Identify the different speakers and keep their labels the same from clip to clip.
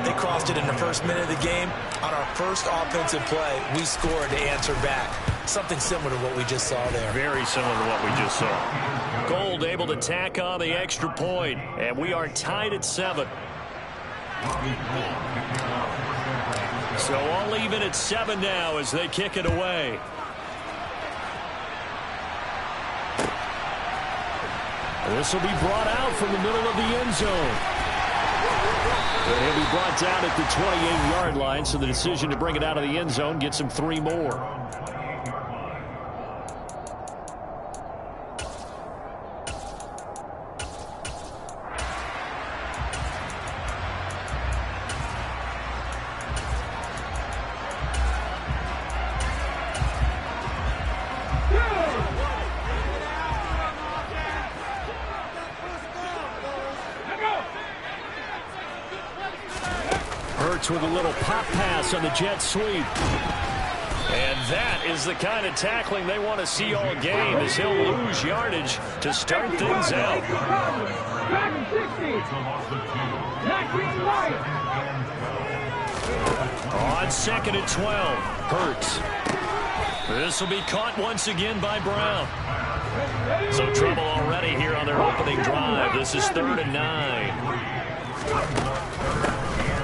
Speaker 1: They crossed it in the first minute of the game. On our first offensive play, we scored to answer back. Something similar to what we just saw there.
Speaker 2: Very similar to what we just saw. Gold able to tack on the extra point, and we are tied at 7. So all even at 7 now as they kick it away. This will be brought out from the middle of the end zone. And he'll be brought down at the 28-yard line, so the decision to bring it out of the end zone gets him 3 more. With a little pop pass on the jet sweep. And that is the kind of tackling they want to see all game, as he'll lose yardage to start things out. On 2nd and 12, Hurts. This will be caught once again by Brown. So trouble already here on their opening drive. This is 3rd and 9.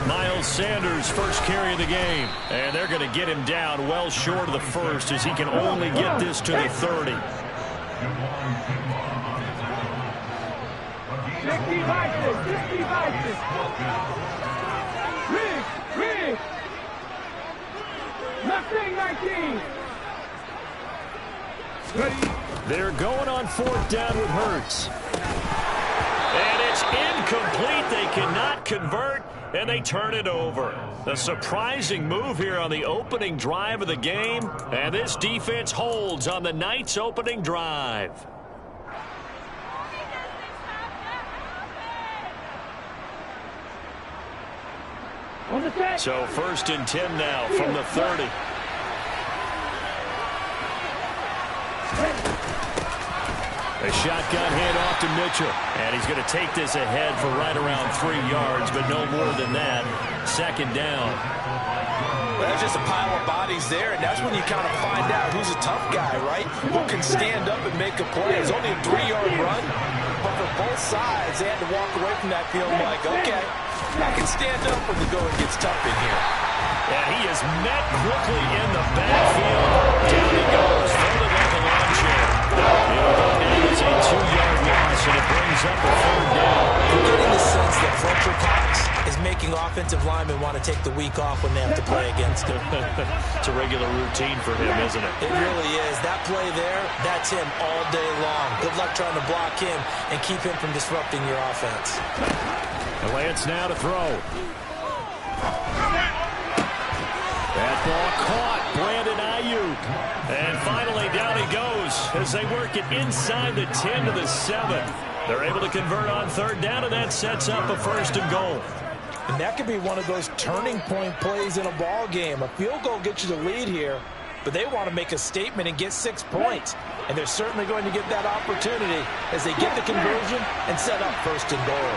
Speaker 2: Miles Sanders first carry of the game, and they're going to get him down well short of the first as he can only get this to the 30. They're going on 4th down with Hurts. And it's incomplete. They cannot convert, and they turn it over. A surprising move here on the opening drive of the game, and this defense holds on the night's opening drive. So 1st and 10 now from the 30. A shotgun handoff to Mitchell. And he's going to take this ahead for right around 3 yards, but no more than that. 2nd down.
Speaker 1: Well, there's just a pile of bodies there, and that's when you kind of find out who's a tough guy, right? Who can stand up and make a play. It's only a 3-yard run, but for both sides, they had to walk away from that feeling like, okay, I can stand up when the going gets tough in here.
Speaker 2: Yeah, he is met quickly in the backfield. Down he goes, folded like a lawn chair. It'll go down as a 2-yard loss, and it brings up a 3rd down.
Speaker 1: I'm getting the sense that Fletcher Cox is making offensive linemen want to take the week off when they have to play against him.
Speaker 2: It's a regular routine for him, isn't it?
Speaker 1: It really is. That play there, that's him all day long. Good luck trying to block him and keep him from disrupting your offense.
Speaker 2: And Lance now to throw. That ball caught. Brandon Ayuk. And finally down he goes as they work it inside the 10 to the 7. They're able to convert on 3rd down, and that sets up a 1st and goal.
Speaker 1: And that could be one of those turning point plays in a ball game. A field goal gets you the lead here, but they want to make a statement and get 6 points. And they're certainly going to get that opportunity as they get the conversion and set up 1st and goal.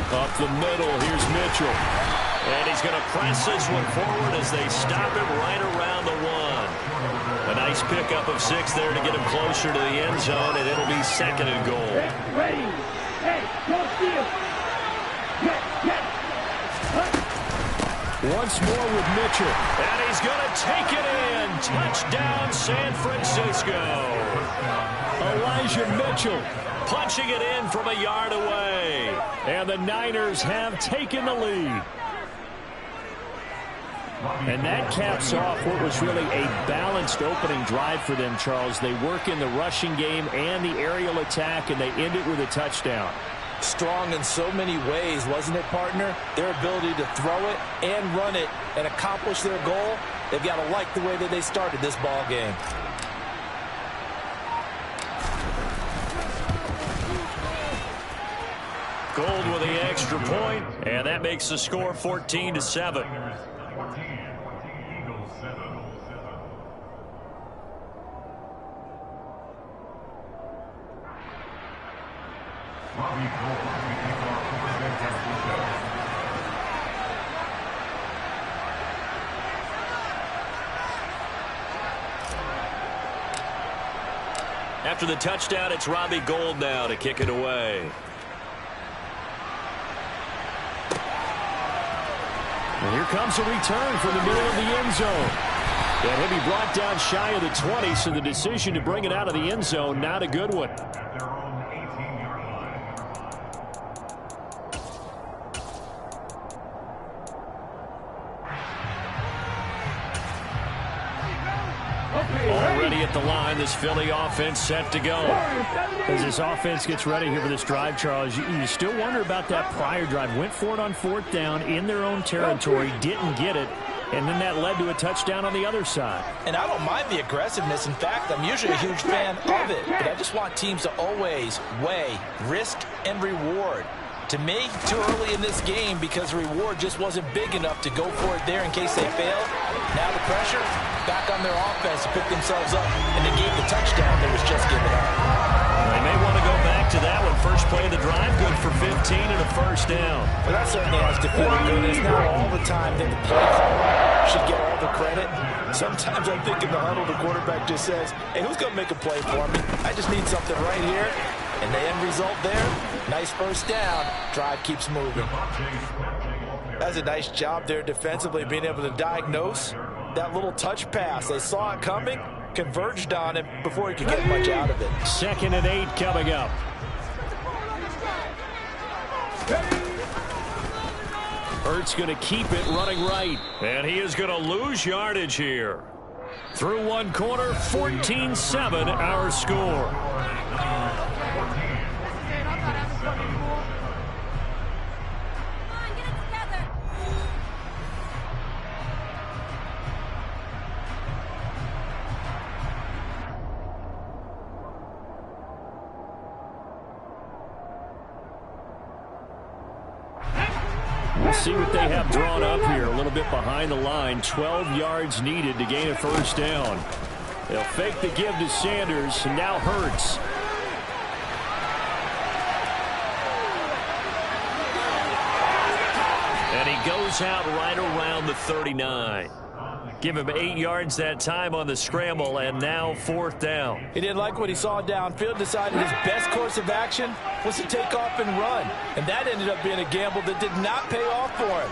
Speaker 2: Up the middle, here's Mitchell. And he's going to press this one forward as they stop him right around the 1. A nice pickup of 6 there to get him closer to the end zone, and it'll be 2nd and goal.
Speaker 3: Ready. Hey, don't see him.
Speaker 2: Once more with Mitchell. And he's going to take it in. Touchdown, San Francisco. Elijah Mitchell punching it in from a yard away. And the Niners have taken the lead. And that caps off what was really a balanced opening drive for them, Charles. They work in the rushing game and the aerial attack, and they end it with a touchdown.
Speaker 1: Strong in so many ways, wasn't it, partner? Their ability to throw it and run it and accomplish their goal, they've got to like the way that they started this ball game.
Speaker 2: Gold with the extra point, and that makes the score 14-7. After the touchdown, it's Robbie Gould now to kick it away.
Speaker 4: And here comes a return from the middle of the end zone. And he'll be brought down shy of the 20, so the decision to bring it out of the end zone, not a good one.
Speaker 2: Already at the line, this Philly offense set to go.
Speaker 4: As this offense gets ready here for this drive, Charles, you still wonder about that prior drive. Went for it on 4th down in their own territory, didn't get it, and then that led to a touchdown on the other side.
Speaker 1: And I don't mind the aggressiveness. In fact, I'm usually a huge fan of it. But I just want teams to always weigh risk and reward. To me, too early in this game because the reward just wasn't big enough to go for it there in case they fail. Now the pressure back on their offense to pick themselves up and they gave the touchdown that was just given up.
Speaker 2: They may want to go back to that one. First play of the drive, good for 15 and a first down.
Speaker 1: Well, that certainly has to feel good. It's not all the time that the play caller should get all the credit. Sometimes I'm thinking the huddle, the quarterback just says, hey, who's going to make a play for me? I just need something right here. And the end result there, nice first down. Drive keeps moving. That's a nice job there defensively, being able to diagnose that little touch pass. They saw it coming, converged on him before he could get much out of it.
Speaker 4: 2nd and 8 coming up. Hurts going to keep it running right.
Speaker 2: And he is going to lose yardage here.
Speaker 4: Through one quarter, 14-7 our score. We'll see what they have drawn up here. A little bit behind the line. 12 yards needed to gain a first down. They'll fake the give to Sanders, and now Hurts.
Speaker 2: And he goes out right around the 39. Give him 8 yards that time on the scramble, and now 4th down.
Speaker 1: He didn't like what he saw downfield, decided his best course of action was to take off and run. And that ended up being a gamble that did not pay off for him.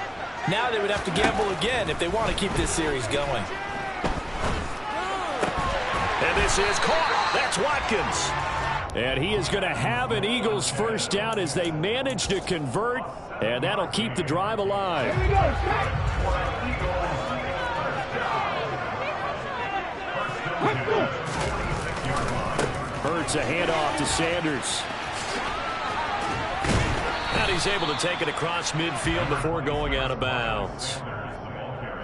Speaker 1: Now they would have to gamble again if they want to keep this series going.
Speaker 2: And this is caught. That's Watkins.
Speaker 4: And he is going to have an Eagles first down as they manage to convert, and that'll keep the drive alive.
Speaker 3: Here we go.
Speaker 4: Hurts a handoff to Sanders.
Speaker 2: And he's able to take it across midfield before going out of bounds.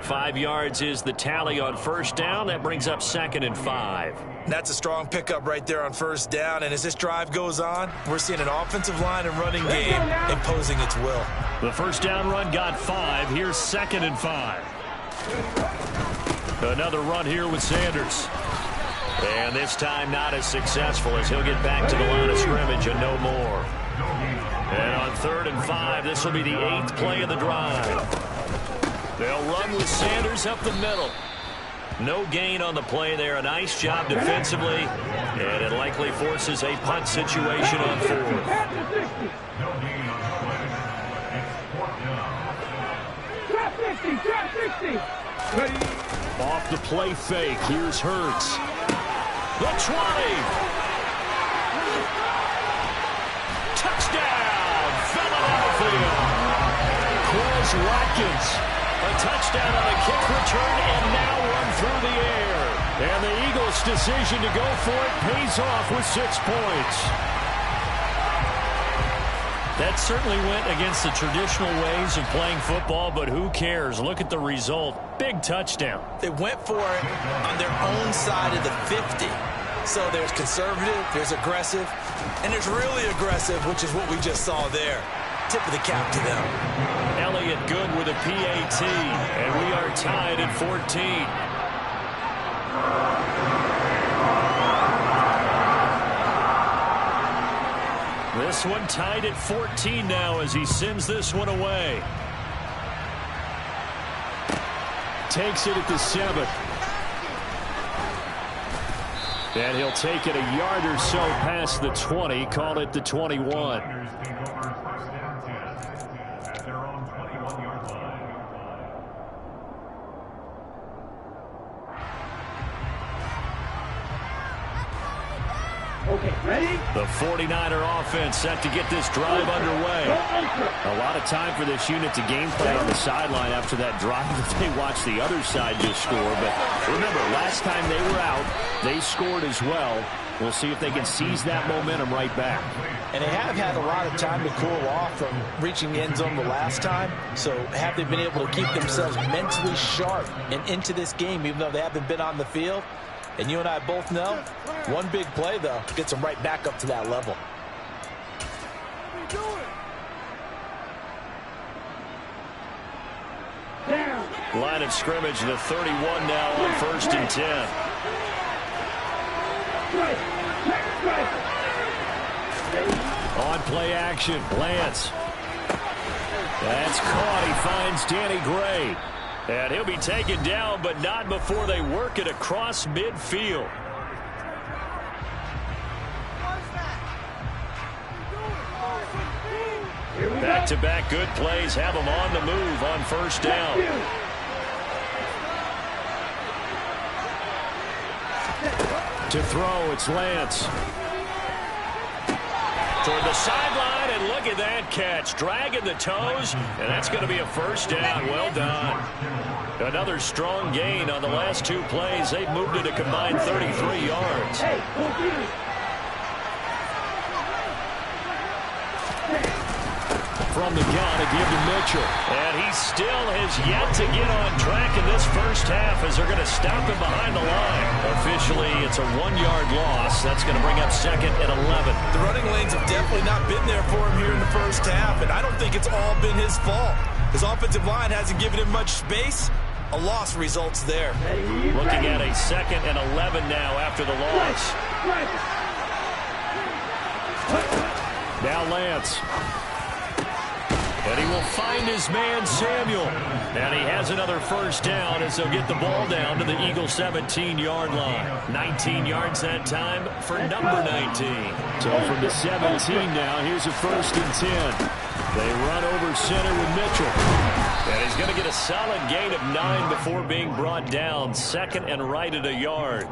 Speaker 2: 5 yards is the tally on first down. That brings up 2nd and 5.
Speaker 1: That's a strong pickup right there on first down. And as this drive goes on, we're seeing an offensive line and running game imposing its will.
Speaker 4: The first down run got 5. Here's 2nd and 5. Another run here with Sanders.
Speaker 2: And this time not as successful as he'll get back to the line of scrimmage and no more. And on 3rd and 5, this will be the 8th play of the drive. They'll run with Sanders up the middle. No gain on the play there. A nice job defensively. And it likely forces a punt situation on 4th.
Speaker 3: Trap 60, trap 60. Ready.
Speaker 4: Off the play fake. Here's Hurts.
Speaker 2: The 20. Touchdown, Philadelphia.
Speaker 4: Quez Watkins.
Speaker 2: A touchdown on a kick return and now run through the air.
Speaker 4: And the Eagles' decision to go for it pays off with 6 points. That certainly went against the traditional ways of playing football, but who cares? Look at the result. Big touchdown.
Speaker 1: They went for it on their own side of the 50. So there's conservative, there's aggressive, and there's really aggressive, which is what we just saw there. Tip of the cap to them.
Speaker 2: Elliott good with a PAT, and we are tied at 14. This one tied at 14 now as he sends this one away.
Speaker 4: Takes it at the 7. And he'll take it a yard or so past the 20, call it the 21.
Speaker 3: Okay, ready?
Speaker 2: The 49er offense set to get this drive underway.
Speaker 4: A lot of time for this unit to game plan on the sideline after that drive that they watched the other side just score. But remember, last time they were out, they scored as well. We'll see if they can seize that momentum right back.
Speaker 1: And they have had a lot of time to cool off from reaching the end zone the last time. So have they been able to keep themselves mentally sharp and into this game, even though they haven't been on the field? And you and I both know, one big play, though, gets them right back up to that level.
Speaker 2: Line of scrimmage, the 31 now on 1st and 10.
Speaker 4: On play action, Lance. That's caught. He finds Danny Gray.
Speaker 2: And he'll be taken down, but not before they work it across midfield. Back-to-back good plays have them on the move on 1st down.
Speaker 4: To throw, it's Lance.
Speaker 2: Toward the sideline, and look at that catch. Dragging the toes, and that's going to be a 1st down. Well done. Another strong gain on the last 2 plays. They've moved it a combined 33 yards.
Speaker 4: From the gun, a give to Mitchell.
Speaker 2: And he still has yet to get on track in this 1st half as they're going to stop him behind the line. Officially, it's a 1-yard loss. That's going to bring up 2nd and 11.
Speaker 1: The running lanes have definitely not been there for him here in the 1st half, and I don't think it's all been his fault. His offensive line hasn't given him much space. A loss results there.
Speaker 2: Looking at a 2nd and 11 now after the loss.
Speaker 4: Now Lance.
Speaker 2: And he will find his man, Samuel. And he has another 1st down as they'll get the ball down to the Eagles' 17-yard line. 19 yards that time for number 19.
Speaker 4: So from the 17 now, here's a 1st and 10. They run over center with Mitchell.
Speaker 2: And he's going to get a solid gain of 9 before being brought down. 2nd and right at a yard.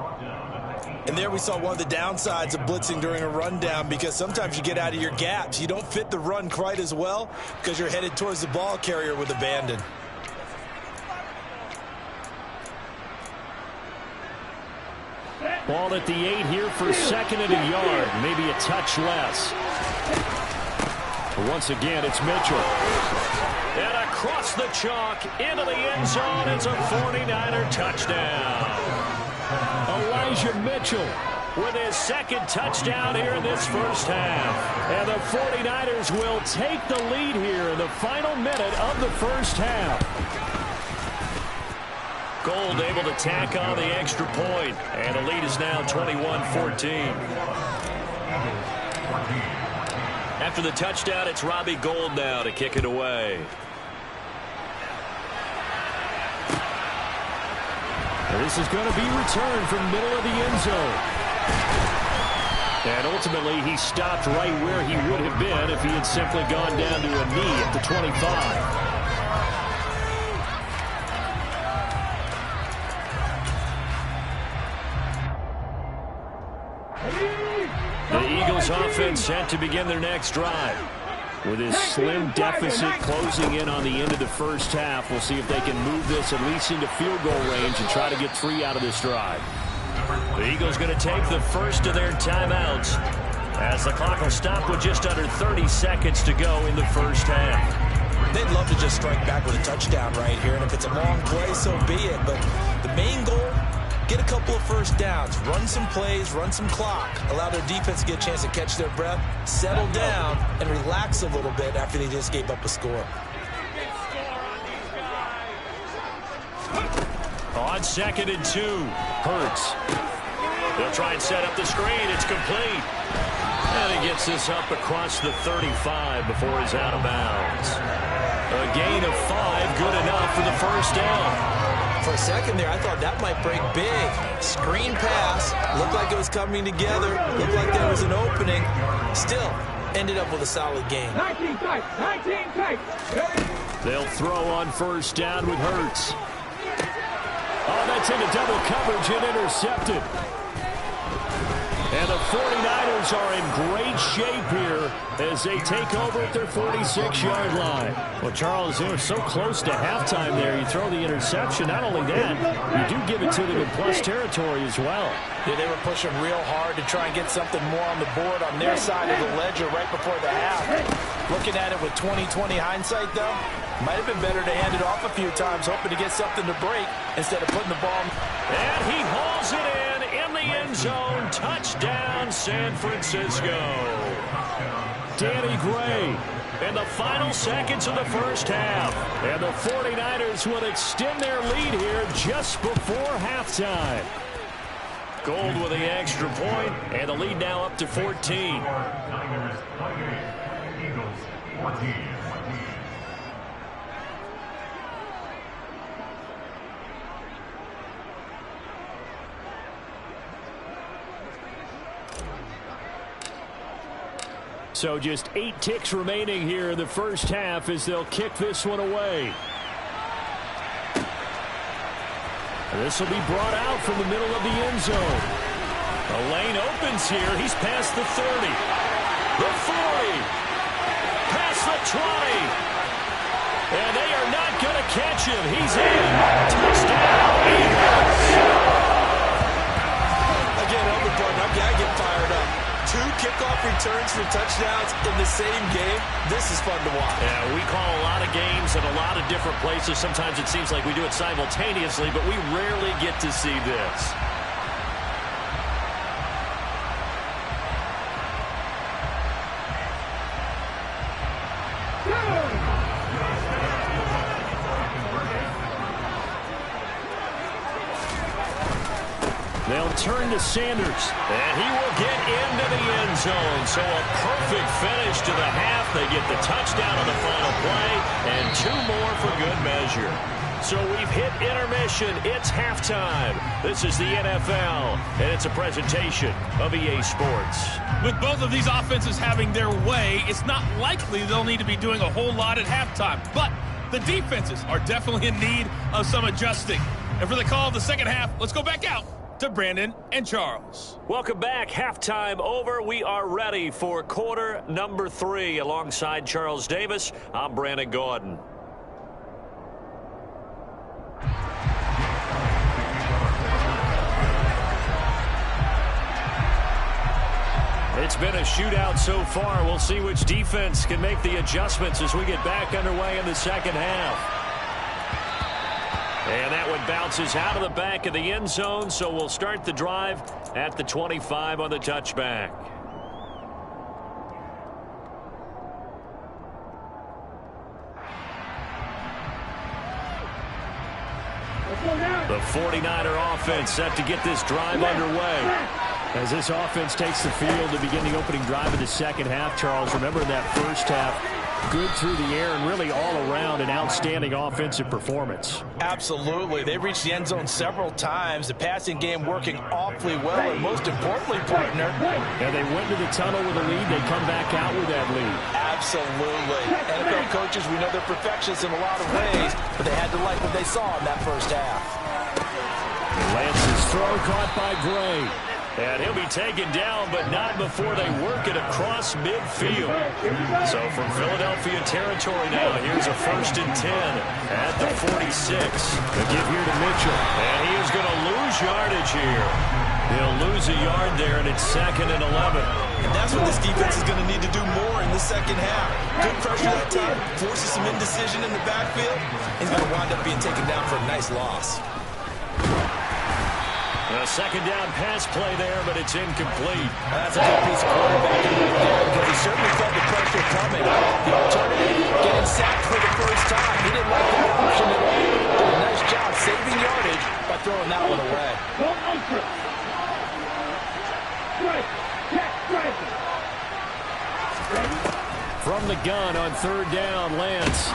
Speaker 1: And there we saw one of the downsides of blitzing during a rundown, because sometimes you get out of your gaps. You don't fit the run quite as well because you're headed towards the ball carrier with abandon.
Speaker 4: Ball at the 8 here for 2nd and a yard. Maybe a touch less. But once again, it's Mitchell.
Speaker 2: And across the chalk into the end zone. It's a 49er touchdown.
Speaker 4: Elijah Mitchell
Speaker 2: with his 2nd touchdown here in this 1st half.
Speaker 4: And the 49ers will take the lead here in the final minute of the 1st half.
Speaker 2: Gold able to tack on the extra point. And the lead is now 21-14. After the touchdown, it's Robbie Gould now to kick it away.
Speaker 4: This is going to be returned from middle of the end zone. And ultimately, he stopped right where he would have been if he had simply gone down to a knee at the 25.
Speaker 2: The Eagles offense set to begin their next drive.
Speaker 4: With his slim deficit closing in on the end of the 1st half, we'll see if they can move this at least into field goal range and try to get 3 out of this drive.
Speaker 2: The Eagles going to take the first of their timeouts as the clock will stop with just under 30 seconds to go in the 1st half.
Speaker 1: They'd love to just strike back with a touchdown right here, and if it's a long play, so be it. But the main goal, get a couple of 1st downs, run some plays, run some clock, allow their defense to get a chance to catch their breath, settle down, and relax a little bit after they just gave up a score.
Speaker 2: On 2nd and 2, Hurts. They'll try and set up the screen. It's complete. And he gets this up across the 35 before he's out of bounds. A gain of 5, good enough for the first down.
Speaker 1: For a second there, I thought that might break big. Screen pass. Looked like it was coming together. Looked like there was an opening. Still, ended up with a solid gain.
Speaker 3: 19 tight. 19 tight.
Speaker 2: They'll throw on first down with Hurts. Oh, that's into double coverage and intercepted. And the 49ers are in great shape here as they take over at their 46-yard line. Well, Charles, they were so close to halftime there. You throw the interception. Not only that, you do give it to them in plus territory as well.
Speaker 1: Yeah, they were pushing real hard to try and get something more on the board on their side of the ledger right before the half. Looking at it with 20/20 hindsight, though, might have been better to hand it off a few times, hoping to get something to break instead of putting the ball.
Speaker 2: And he hauls it in the end zone. Touchdown, San Francisco. Danny Gray in the final seconds of the first half. And the 49ers will extend their lead here just before halftime. Gold with the extra point, and the lead now up to 14. So just 8 ticks remaining here in the first half as they'll kick this one away. This will be brought out from the middle of the end zone. The lane opens here. He's past the 30. The 40. Past the 20. And they are not going to catch him. He's in. Touchdown, Eagles.
Speaker 1: Again, Elder Button, I gotta get fired up. 2 kickoff returns for touchdowns in the same game. This is fun to watch.
Speaker 2: Yeah, we call a lot of games in a lot of different places. Sometimes it seems like we do it simultaneously, but we rarely get to see this. They'll turn to Sanders, and he will get into the end zone. So a perfect finish to the half. They get the touchdown on the final play, and 2 more for good measure. So we've hit intermission. It's halftime. This is the NFL, and it's a presentation of EA Sports.
Speaker 5: With both of these offenses having their way, it's not likely they'll need to be doing a whole lot at halftime. But the defenses are definitely in need of some adjusting. And for the call of the second half, let's go back out to Brandon and Charles.
Speaker 2: Welcome back. Halftime over. We are ready for quarter number 3. Alongside Charles Davis, I'm Brandon Gordon. It's been a shootout so far. We'll see which defense can make the adjustments as we get back underway in the second half. And that one bounces out of the back of the end zone, so we'll start the drive at the 25 on the touchback. The 49er offense set to get this drive underway. As this offense takes the field to begin the opening drive of the second half, Charles, remember in that first half, good through the air and really all around an outstanding offensive performance.
Speaker 1: Absolutely. They reached the end zone several times. The passing game working awfully well, and most importantly, partner.
Speaker 2: And they went to the tunnel with a lead. They come back out with that lead.
Speaker 1: Absolutely. NFL coaches, we know they're perfectionists in a lot of ways, but they had to like what they saw in that first half.
Speaker 2: Lance's throw caught by Gray. And he'll be taken down, but not before they work it across midfield. So from Philadelphia territory now, here's a 1st and 10 at the 46. The give here to Mitchell. And he is going to lose yardage here. He'll lose a yard there, and it's 2nd and 11.
Speaker 1: And that's what this defense is going to need to do more in the second half. Good pressure that time, forces some indecision in the backfield. He's going to wind up being taken down for a nice loss.
Speaker 2: A second down pass play there, but it's incomplete.
Speaker 1: That's a good piece of quarterbacking right there because he certainly felt the pressure coming. The alternative, getting sacked for the first time. He didn't like that option at all. Did a nice job saving yardage by throwing that one away.
Speaker 3: 1
Speaker 4: From the gun on third down, Lance.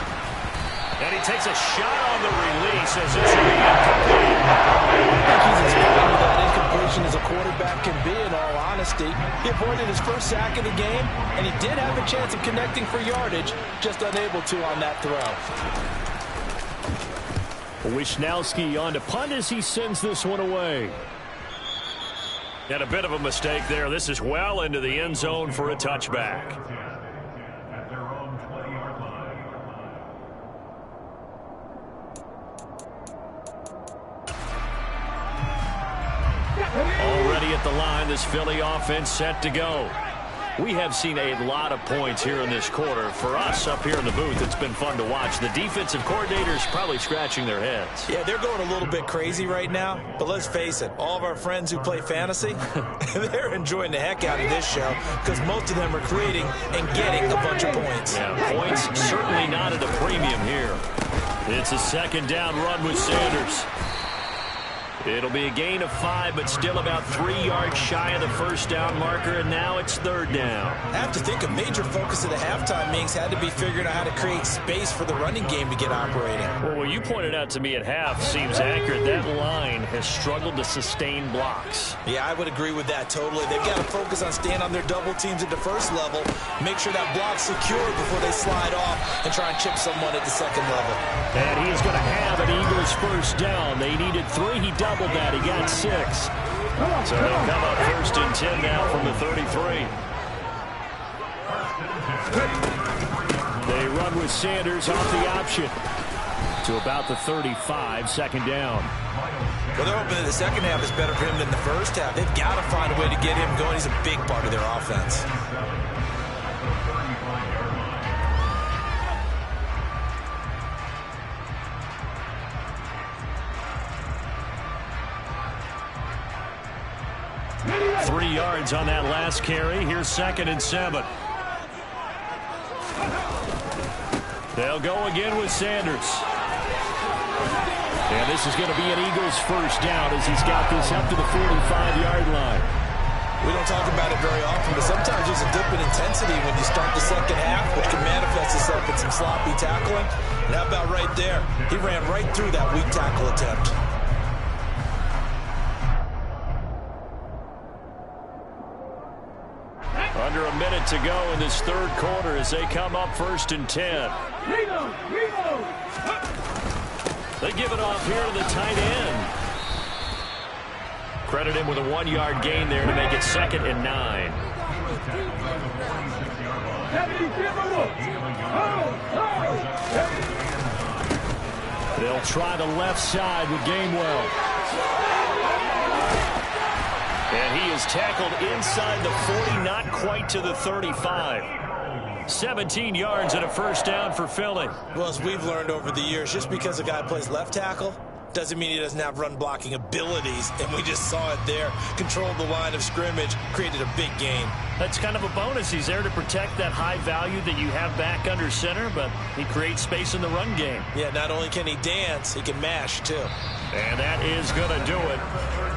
Speaker 2: And he takes a shot on the release as this will be incomplete.
Speaker 1: I think he's as good with that incompletion as a quarterback can be, in all honesty. He avoided his first sack of the game, and he did have a chance of connecting for yardage, just unable to on that throw.
Speaker 4: Wisnowski on to punt as he sends this one away.
Speaker 2: And a bit of a mistake there. This is well into the end zone for a touchback. Already at the line, this Philly offense set to go. We have seen a lot of points here in this quarter. For us up here in the booth, it's been fun to watch. The defensive coordinators probably scratching their heads.
Speaker 1: Yeah, they're going a little bit crazy right now, but let's face it, all of our friends who play fantasy, they're enjoying the heck out of this show because most of them are creating and getting a bunch of points.
Speaker 2: Yeah, points certainly not at a premium here.
Speaker 4: It's a second down run with Sanders. It'll be a gain of 5, but still about 3 yards shy of the first down marker, and now it's third down.
Speaker 1: I have to think a major focus of the halftime meetings had to be figuring out how to create space for the running game to get operating.
Speaker 4: Well, what you pointed out to me at half seems accurate. That line has struggled to sustain blocks.
Speaker 1: Yeah, I would agree with that totally. They've got to focus on staying on their double teams at the first level, make sure that block's secure before they slide off and try and chip someone at the second level.
Speaker 4: And he's going to have an Eagles first down. They needed 3. He doubled that. He got 6.
Speaker 2: So they'll come up first and 10 now from the 33.
Speaker 4: They run with Sanders off the option to about the 35, second down.
Speaker 1: Well, they're hoping that the second half is better for him than the first half. They've got to find a way to get him going. He's a big part of their offense.
Speaker 4: Yards on that last carry. Here's second and 7. They'll go again with Sanders. And this is going to be an Eagles first down as he's got this up to the 45-yard line.
Speaker 1: We don't talk about it very often, but sometimes there's a dip in intensity when you start the second half, which can manifest itself in some sloppy tackling. And how about right there? He ran right through that weak tackle attempt.
Speaker 4: Under a minute to go in this third quarter as they come up first and 10. They give it off here to the tight end. Credit him with a 1-yard gain there to make it second and 9. They'll try the left side with Gainwell. And he is tackled inside the 40, not quite to the 35. 17 yards and a first down for Philly.
Speaker 1: Well, as we've learned over the years, just because a guy plays left tackle doesn't mean he doesn't have run blocking abilities, and we just saw it there. Controlled the line of scrimmage, created a big gain.
Speaker 4: That's kind of a bonus. He's there to protect that high value that you have back under center, but he creates space in the run game.
Speaker 1: Yeah, not only can he dance, he can mash, too.
Speaker 4: And that is going to do it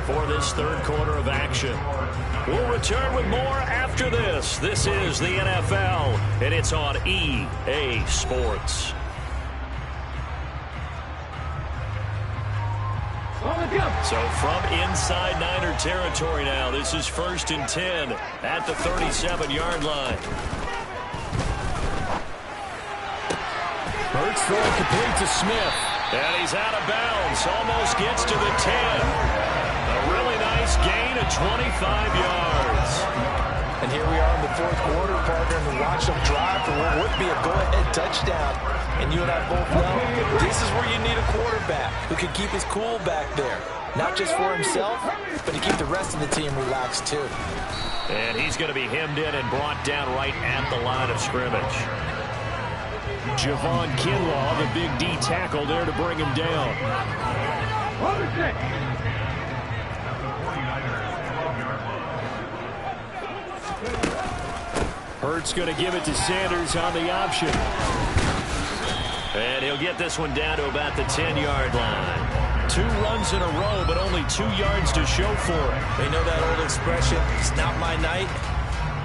Speaker 4: for this third quarter of action. We'll return with more after this. This is the NFL, and it's on EA Sports. So from inside Niner territory now, this is first and 10 at the 37-yard line. Hurts throwing complete to Smith. And he's out of bounds, almost gets to the 10. A really nice gain of 25 yards.
Speaker 1: And here we are in the fourth quarter, partner, and watch them drive for what would be a go-ahead touchdown. And you and I both know this is where you need a quarterback who can keep his cool back there. Not just for himself, but to keep the rest of the team relaxed, too.
Speaker 4: And he's going to be hemmed in and brought down right at the line of scrimmage. Javon Kinlaw, the big D tackle there to bring him down. Hurts going to give it to Sanders on the option. And he'll get this one down to about the 10-yard line. 2 runs in a row, but only 2 yards to show for it.
Speaker 1: They know that old expression, it's not my night.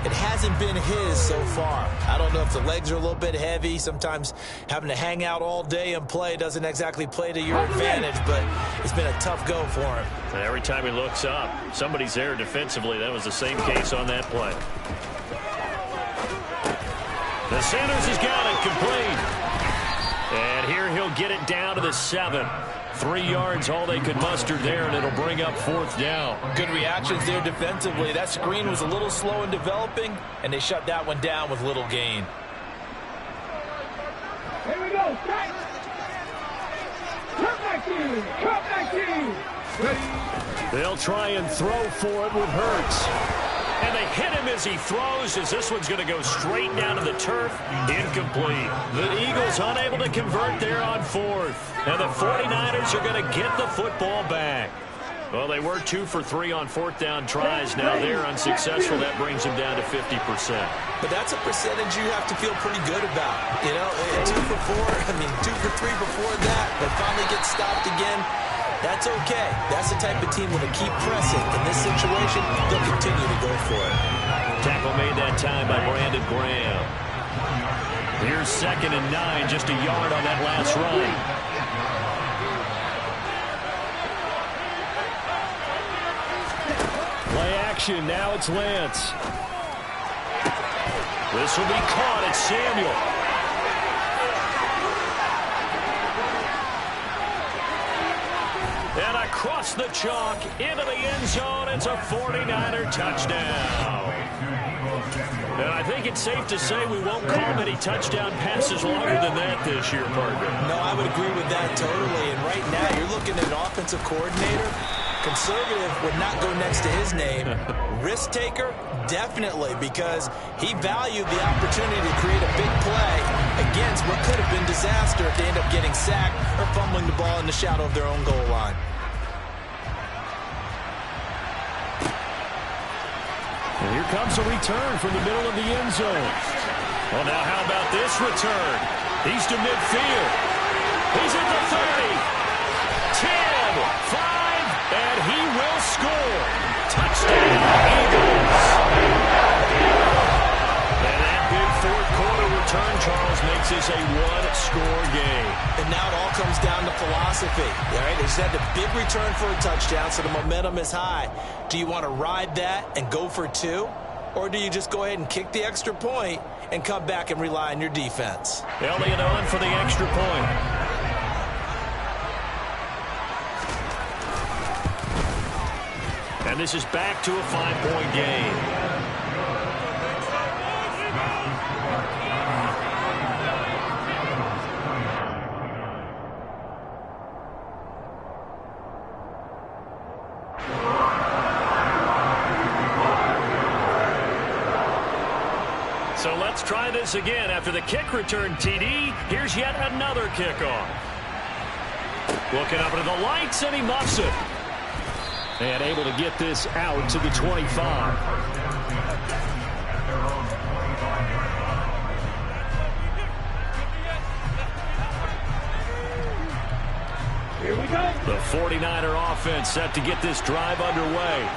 Speaker 1: It hasn't been his so far. I don't know if the legs are a little bit heavy. Sometimes having to hang out all day and play doesn't exactly play to your advantage, but it's been a tough go for him.
Speaker 2: And every time he looks up, somebody's there defensively. That was the same case on that play. The Sanders has got it complete. And here he'll get it down to the 7. 3 yards, all they could muster there, and it'll bring up 4th down.
Speaker 1: Good reactions there defensively. That screen was a little slow in developing, and they shut that one down with little gain.
Speaker 3: Here we go, strike. Cut back team. Ready.
Speaker 4: They'll try and throw for it with Hurts.
Speaker 2: And they hit him as he throws, as this one's going to go straight down to the turf. Incomplete. The Eagles unable to convert there on 4th. And the 49ers are going to get the football back. Well, they were 2 for 3 on 4th down tries. Now they're unsuccessful. That brings them down to 50%.
Speaker 1: But that's a percentage you have to feel pretty good about. You know, 2 for 4, 2 for 3 before that. They finally get stopped again. That's okay. That's the type of team that will keep pressing. In this situation, they'll continue to go for it.
Speaker 2: Tackle made that time by Brandon Graham. Here's 2nd and 9, just a yard on that last run.
Speaker 4: Play action. Now it's Lance.
Speaker 2: This will be caught. It's Samuel. And across the chalk into the end zone. It's a 49er touchdown. And I think it's safe to say we won't call many touchdown passes longer than that this year, partner.
Speaker 1: No, I would agree with that totally. And right now, you're looking at an offensive coordinator. Conservative would not go next to his name. Risk taker, definitely, because he valued the opportunity to create a big play against what could have been disaster if they end up getting sacked or fumbling the ball in the shadow of their own goal line.
Speaker 4: And here comes a return from the middle of the end zone.
Speaker 2: Well, now how about this return? He's to midfield. He's at the 30. 10, 5. And he will score. Touchdown, Eagles. And that big 4th quarter return, Charles, makes this a 1-score game.
Speaker 1: And now it all comes down to philosophy. All right, they just had the big return for a touchdown, so the momentum is high. Do you want to ride that and go for 2? Or do you just go ahead and kick the extra point and come back and rely on your defense?
Speaker 2: Elliott on for the extra point. And this is back to a 5-point game. So let's try this again. After the kick return, TD, here's yet another kickoff. Looking up into the lights, and he muffs it.
Speaker 4: And able to get this out to the 25.
Speaker 3: Here we go.
Speaker 2: The 49er offense set to get this drive underway.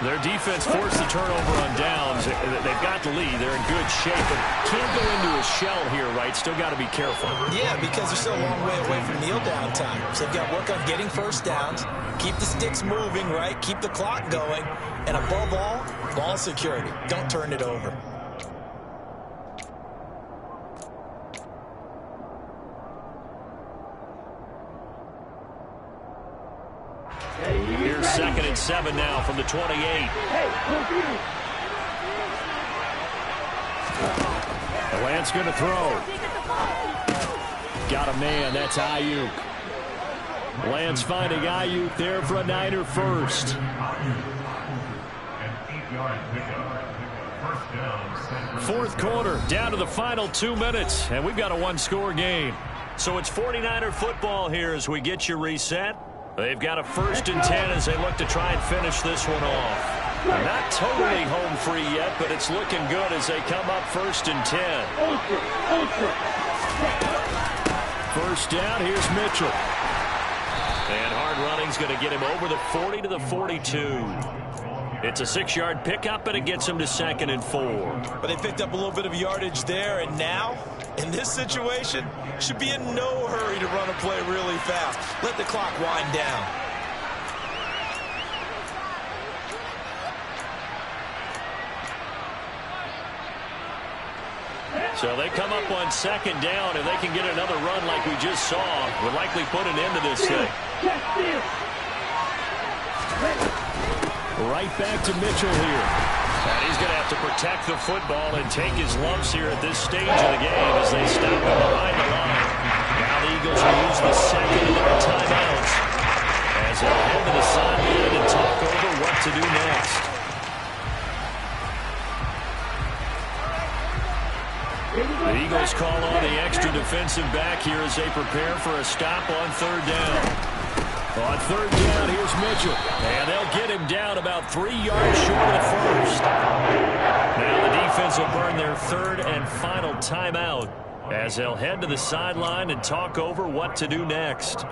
Speaker 2: Their defense forced the turnover on downs. They've got the lead. They're in good shape, but can't go into a shell here, right? Still got to be careful.
Speaker 1: Yeah, because they're still a long way away from kneel down time. So they've got to work on getting first downs, keep the sticks moving, right? Keep the clock going. And above all, ball security. Don't turn it over.
Speaker 2: Here's 2nd and 7 now from the 28.
Speaker 4: Lance going to throw. Got a man. That's Ayuk. Lance finding Ayuk there for a Niner first.
Speaker 2: 4th quarter, down to the final 2 minutes, and we've got a 1-score game. So it's 49er football here as we get you reset. They've got a 1st and 10 as they look to try and finish this one off. Not totally home free yet, but it's looking good as they come up 1st and 10.
Speaker 4: First down, here's Mitchell.
Speaker 2: And hard running's going to get him over the 40 to the 42. It's a 6-yard pickup, and it gets them to 2nd and 4.
Speaker 1: But they picked up a little bit of yardage there, and now, in this situation, should be in no hurry to run a play really fast. Let the clock wind down.
Speaker 2: So they come up on 2nd down. If they can get another run like we just saw, would likely put an end to this thing. Right back to Mitchell here. And he's going to have to protect the football and take his lumps here at this stage of the game as they stop him behind the line. Now the Eagles will use the second of their timeouts as they'll head to the sideline and talk over what to do next. The Eagles call on the extra defensive back here as they prepare for a stop on 3rd down. On 3rd down, here's Mitchell. And they'll get him down about 3 yards short of the first. Now the defense will burn their 3rd and final timeout as they'll head to the sideline and talk over what to do next.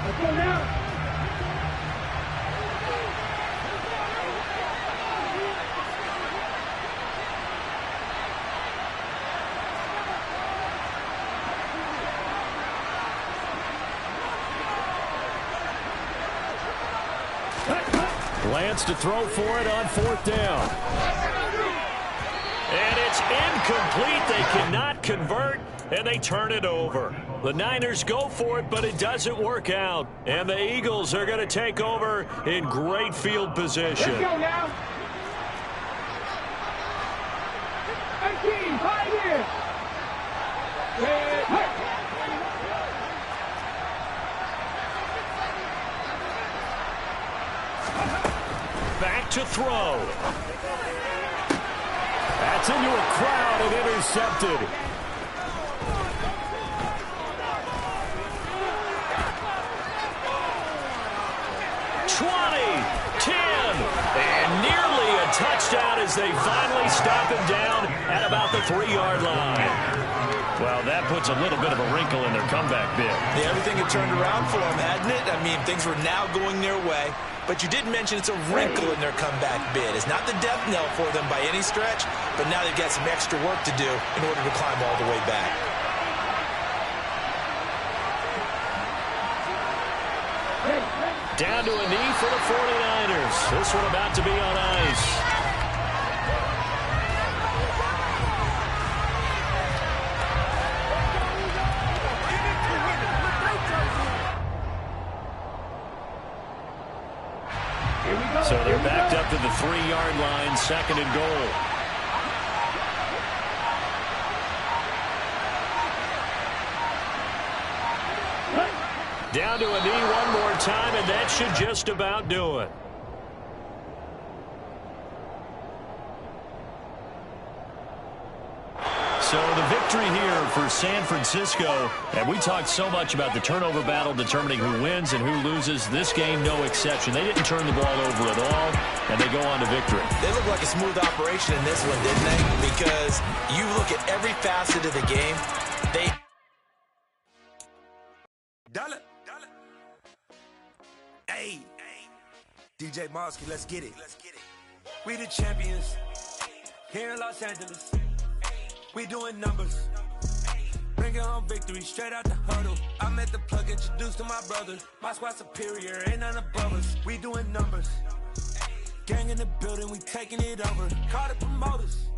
Speaker 3: Let's go now.
Speaker 4: Lance to throw for it on 4th down.
Speaker 2: And it's incomplete. They cannot convert, and they turn it over. The Niners go for it, but it doesn't work out. And the Eagles are going to take over in great field position.
Speaker 3: Let's go now. 18, 5 years.
Speaker 2: Back to throw.
Speaker 4: That's into a crowd and intercepted.
Speaker 2: And nearly a touchdown as they finally stop him down at about the 3-yard line. Well, that puts a little bit of a wrinkle in their comeback bid.
Speaker 1: Yeah, everything had turned around for them, hadn't it? I mean, things were now going their way. But you did mention it's a wrinkle in their comeback bid. It's not the death knell for them by any stretch, but now they've got some extra work to do in order to climb all the way back.
Speaker 2: Down to a knee for the 49ers. This one about to be on ice. So they're backed up to the 3-yard line, 2nd and goal. Down to a knee one more time, and that should just about do it. So the victory here for San Francisco, and we talked so much about the turnover battle determining who wins and who loses. This game, no exception. They didn't turn the ball over at all, and they go on to victory.
Speaker 1: They look like a smooth operation in this one, didn't they? Because you look at every facet of the game, they...
Speaker 6: Hey, DJ Mosky, let's get it. We the champions here in Los Angeles. We doing numbers. Bringing home victory straight out the huddle. I met the plug, introduced to my brothers. My squad superior, ain't none above us. We doing numbers. Gang in the building, we taking it over. Call the promoters.